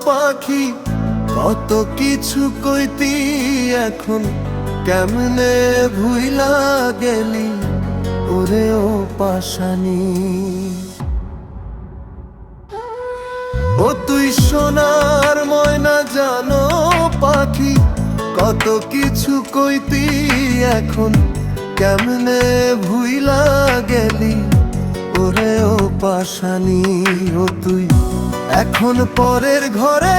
পাখি কত কিছু কইতি এখন কেমনে ভুইলা গেলি ওরে ও পাশানি। ও তুই সোনার ময়না জানো পাখি কত কিছু কইতি এখন কেমনে ভুইলা গেলি ওরে ও পাশানি। ও তুই এখন পরের ঘরে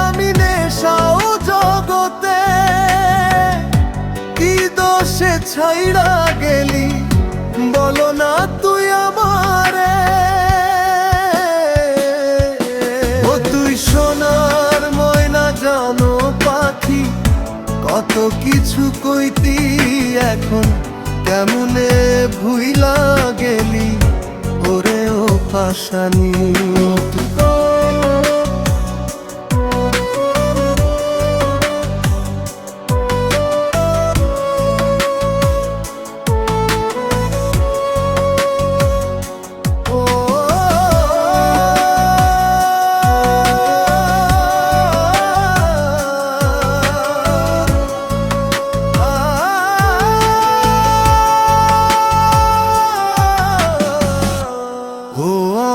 আমি নেশাও জগতে, কি দোষে ছাইড়া গেলি বলো না তুই আমারে। ও তুই সোনার ময়না জানো পাখি কত কিছু কইতি এখন কেমনে ভুইলা গেলি ওরে ও পাশানি।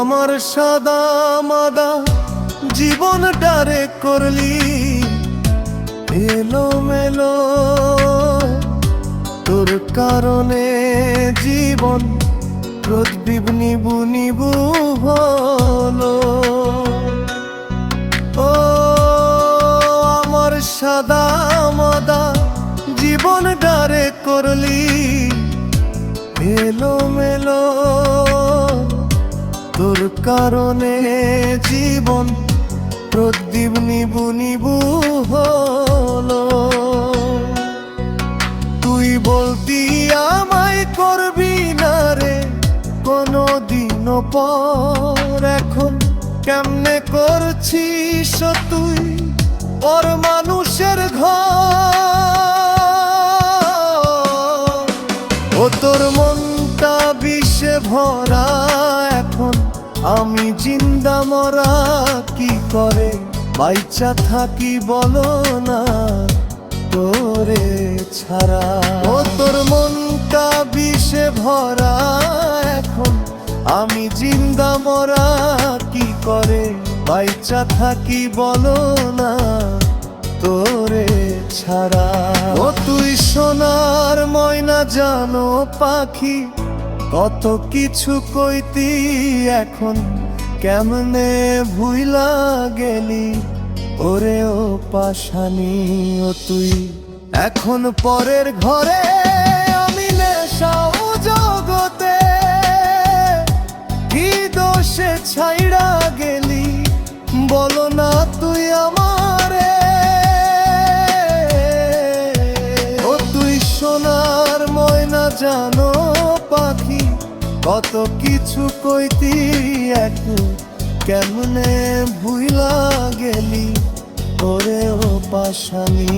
আমার সাদা মাদা জীবন ডারে করলি এলো মেলো, তোর কারণে জীবন প্রদীপ নিবু নিবু হলো। ও আমার সাদা মাদা জীবন ডারে করলি এলো মেলো, তোর কারণে জীবন প্রদীপ নিবু নিবু হলো। তুই বলতি আমায় করবি না রে কোনদিনও পর, এখন কেমনে করছিস তুই ওর মানুষের ঘর। ও তোর মনটা বিষে ভরা এখন আমি জিন্দা মরা কি করে বাইচা থাকি বলো না তোরে ছাড়া। ও তোর মনটা বিষে ভরা এখন আমি জিন্দা মরা কি করে বাইচা থাকি বলো না তোরে ছাড়া। ও তুই সোনার ময়না জানো পাখি কত কিছু কইতি এখন কেমনে ভুইলা গেলি ওরে ও পাশানি। ও তুই এখন পরের ঘরে আমি নেশাও জগতে, কি দোষে ছাইড়া গেলি বলো না তুই আমারে। ও তুই সোনার ময়না জানো পাখি কত কিছু কইতি এখন কেমনে ভুইলা গেলি ওরে ও পাশানি।